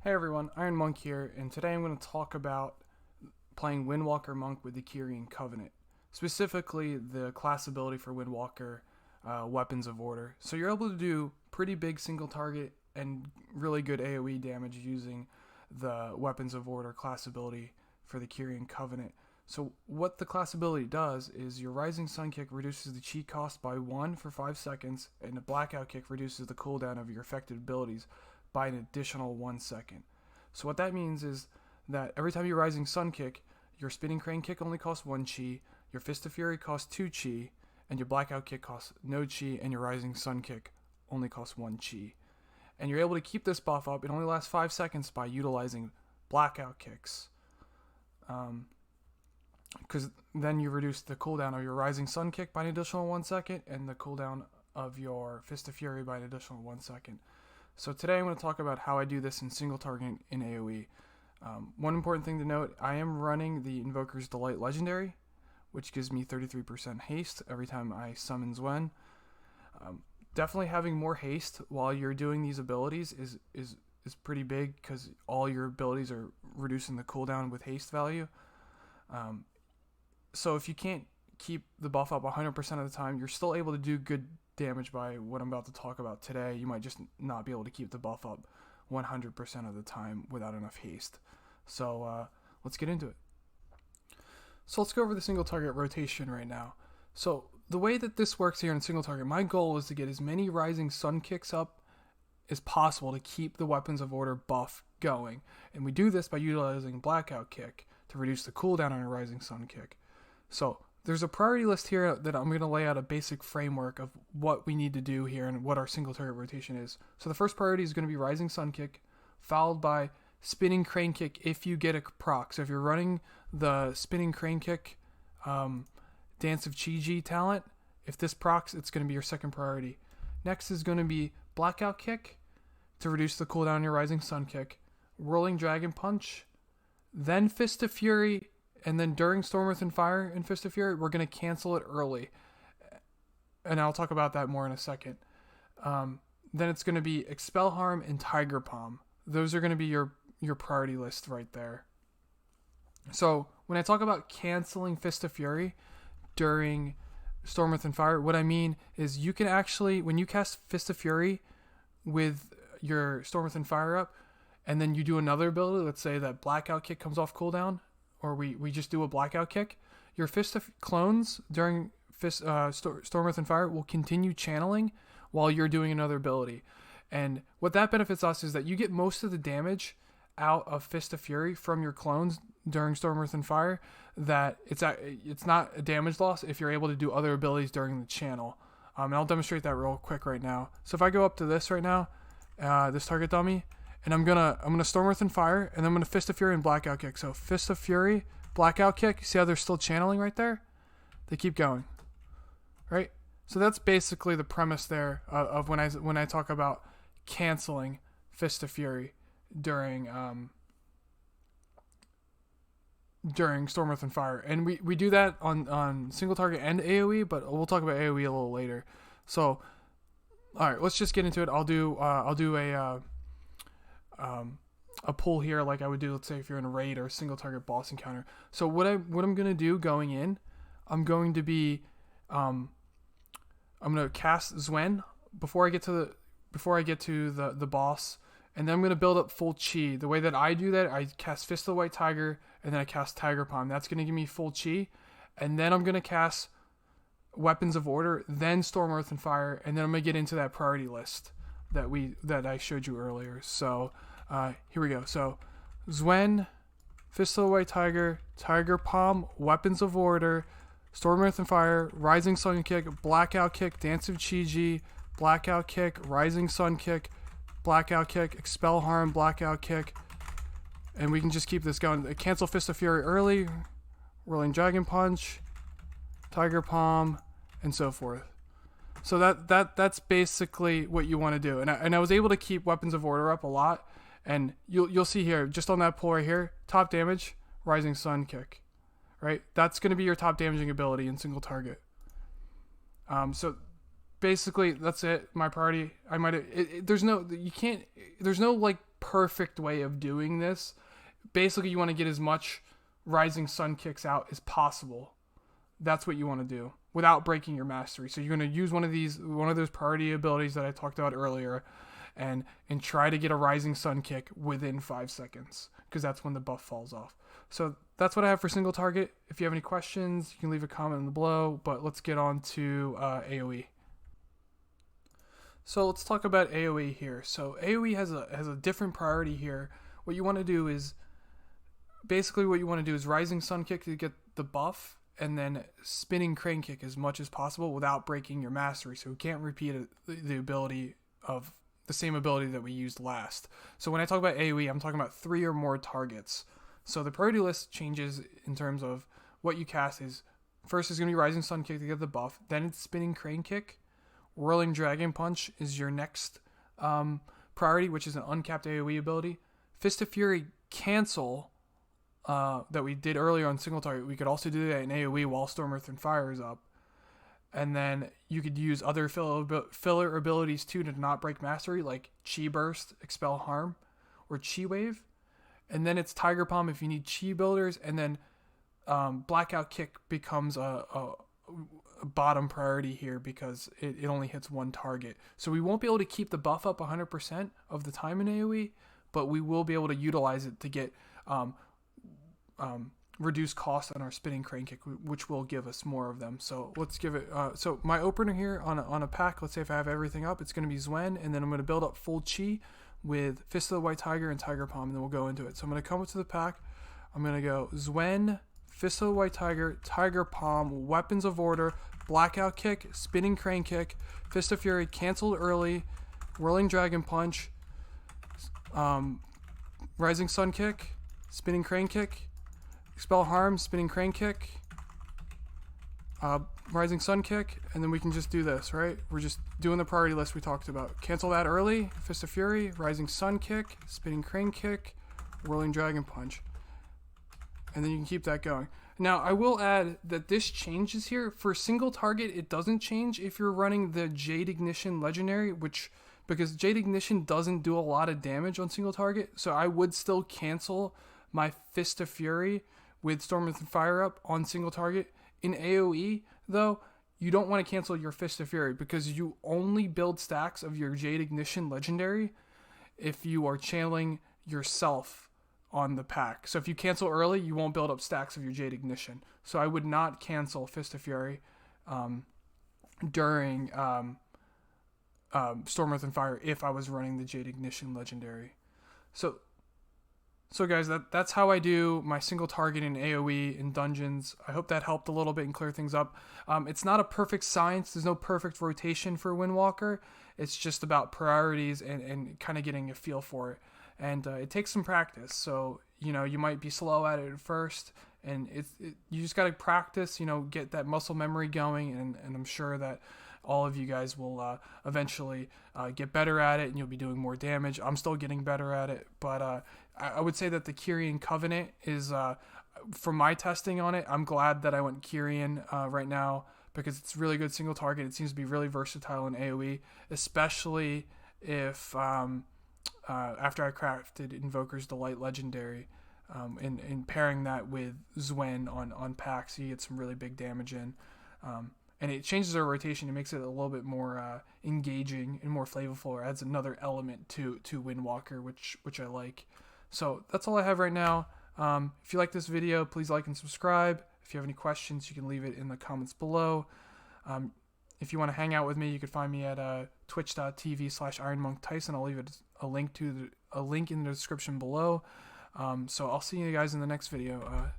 Hey everyone, Iron Monk here, and today I'm going to talk about playing Windwalker Monk with the Kyrian Covenant. Specifically, the class ability for Windwalker, Weapons of Order. So you're able to do pretty big single target and really good AOE damage using the Weapons of Order class ability for the Kyrian Covenant. So what the class ability does is your Rising Sun Kick reduces the cheat cost by 1 for 5 seconds, and the Blackout Kick reduces the cooldown of your affected abilities by an additional 1 second. So what that means is that every time you Rising Sun Kick, your Spinning Crane Kick only costs 1 chi, your Fist of Fury costs 2 chi, and your Blackout Kick costs no chi, and your Rising Sun Kick only costs 1 chi. And you're able to keep this buff up. It only lasts 5 seconds by utilizing Blackout Kicks. Because then you reduce the cooldown of your Rising Sun Kick by an additional 1 second, and the cooldown of your Fist of Fury by an additional 1 second. So today I'm going to talk about how I do this in single target in AOE. One important thing to note, I am running the Invoker's Delight Legendary, which gives me 33% haste every time I summon Zwen. Definitely having more haste while you're doing these abilities is pretty big, because all your abilities are reducing the cooldown with haste value. So if you can't keep the buff up 100% of the time, you're still able to do good damage by what I'm about to talk about today. You might just not be able to keep the buff up 100% of the time without enough haste. So let's get into it. So let's go over the single target rotation right now. So the way that this works here in single target, my goal is to get as many Rising Sun Kicks up as possible to keep the Weapons of Order buff going. And we do this by utilizing Blackout Kick to reduce the cooldown on a Rising Sun Kick. So there's a priority list here that I'm going to lay out a basic framework of what we need to do here and what our single target rotation is. So the first priority is going to be Rising Sun Kick, followed by Spinning Crane Kick if you get a proc. So if you're running the Spinning Crane Kick Dance of Chi talent, if this procs, it's going to be your second priority. Next is going to be Blackout Kick to reduce the cooldown on your Rising Sun Kick, Whirling Dragon Punch, then Fist of Fury, and then during Storm Earth and Fire and Fist of Fury, we're going to cancel it early. And I'll talk about that more in a second. Then it's going to be Expel Harm and Tiger Palm. Those are going to be your priority list right there. So when I talk about canceling Fist of Fury during Storm Earth and Fire, what I mean is you can actually, when you cast Fist of Fury with your Storm Earth and Fire up, and then you do another ability, let's say that Blackout Kick comes off cooldown, or we just do a Blackout Kick, your Fist of clones during Storm Earth and Fire will continue channeling while you're doing another ability. And what that benefits us is that you get most of the damage out of Fist of Fury from your clones during Storm Earth and Fire, that it's not a damage loss if you're able to do other abilities during the channel. And I'll demonstrate that real quick right now. So if I go up to this right now, this target dummy, and I'm gonna Storm Earth and Fire, and then I'm gonna Fist of Fury and Blackout Kick. So Fist of Fury, Blackout Kick. See how they're still channeling right there? They keep going, right? So that's basically the premise there of when I talk about canceling Fist of Fury during Storm Earth and Fire, and we do that on single target and AOE, but we'll talk about AOE a little later. So all right, let's just get into it. I'll do a pull here like I would do, let's say, if you're in a raid or a single target boss encounter. So what I'm gonna do going in, I'm going to be I'm gonna cast Zwen before I get to the boss, and then I'm gonna build up full chi. The way that I do that, I cast Fist of the White Tiger, and then I cast Tiger Palm. That's gonna give me full chi, and then I'm gonna cast Weapons of Order, then Storm Earth and Fire, and then I'm gonna get into that priority list that I showed you earlier. So here we go. So Zwen, Fist of the White Tiger, Tiger Palm, Weapons of Order, Storm Earth and Fire, Rising Sun Kick, Blackout Kick, Dance of Chi, Blackout Kick, Rising Sun Kick, Blackout Kick, Expel Harm, Blackout Kick, and we can just keep this going. Cancel Fist of Fury early, Whirling Dragon Punch, Tiger Palm, and so forth. So that's basically what you want to do. And I was able to keep Weapons of Order up a lot, and you'll see here, just on that pull right here, top damage, Rising Sun Kick, right? That's going to be your top damaging ability in single target. So basically that's it. My priority, there's no like perfect way of doing this. Basically, you want to get as much rising sun kicks out as possible. That's what you want to do without breaking your mastery. So you're going to use one of those priority abilities that I talked about earlier, and try to get a rising sun kick within 5 seconds, because that's when the buff falls off. So that's what I have for single target. If you have any questions, you can leave a comment below, but let's get on to AOE. So let's talk about AOE here. So AOE has a different priority here. What you want to do is rising sun kick to get the buff, and then spinning crane kick as much as possible without breaking your mastery. So we can't repeat the same ability that we used last. So when I talk about AOE, I'm talking about 3 or more targets. So the priority list changes in terms of what you cast is, first is going to be rising sun kick to get the buff, then it's spinning crane kick. Whirling Dragon Punch is your next priority, which is an uncapped AoE ability. Fist of Fury cancel that we did earlier on single target. We could also do that in AoE while Storm, Earth, and Fire is up. And then you could use other filler abilities too to not break mastery, like Chi Burst, Expel Harm, or Chi Wave. And then it's Tiger Palm if you need Chi builders. And then Blackout Kick becomes a bottom priority here because it only hits one target. So we won't be able to keep the buff up 100% of the time in AoE, but we will be able to utilize it to get reduced cost on our spinning crane kick, which will give us more of them. So let's give it, so my opener here on a pack, let's say if I have everything up, it's going to be Zwen, and then I'm going to build up full Chi with Fist of the White Tiger and Tiger Palm, and then we'll go into it. So I'm going to come up to the pack, I'm going to go Zwen, Fist of the White Tiger, Tiger Palm, Weapons of Order, Blackout Kick, Spinning Crane Kick, Fist of Fury, canceled early, Whirling Dragon Punch, Rising Sun Kick, Spinning Crane Kick, Expel Harm, Spinning Crane Kick, Rising Sun Kick, and then we can just do this, right? We're just doing the priority list we talked about. Cancel that early, Fist of Fury, Rising Sun Kick, Spinning Crane Kick, Whirling Dragon Punch. And then you can keep that going. Now, I will add that this changes here. For single target, it doesn't change if you're running the Jade Ignition Legendary, because Jade Ignition doesn't do a lot of damage on single target. So I would still cancel my Fist of Fury with Storm and Fire up on single target. In AoE, though, you don't want to cancel your Fist of Fury because you only build stacks of your Jade Ignition Legendary if you are channeling yourself on the pack. So if you cancel early, you won't build up stacks of your Jade Ignition. So I would not cancel Fist of Fury during Storm, Earth, and Fire if I was running the Jade Ignition Legendary. So guys, that's how I do my single target in AoE in dungeons. I hope that helped a little bit and clear things up. It's not a perfect science. There's no perfect rotation for Windwalker. It's just about priorities and kind of getting a feel for it. And it takes some practice. So, you might be slow at it at first, and you just got to practice, get that muscle memory going. And I'm sure that all of you guys will eventually get better at it, and you'll be doing more damage. I'm still getting better at it, but I would say that the Kyrian Covenant is, from my testing on it, I'm glad that I went Kyrian right now because it's really good single target. It seems to be really versatile in AoE, especially if after I crafted Invoker's Delight Legendary, and pairing that with Zwen on packs, you get some really big damage in. And it changes our rotation. It makes it a little bit more engaging and more flavorful. It adds another element to Windwalker, which I like. So that's all I have right now. If you like this video, please like and subscribe. If you have any questions, you can leave it in the comments below. If you want to hang out with me, you can find me at twitch.tv/IronMonkTyson. I'll leave a link in the description below. So I'll see you guys in the next video.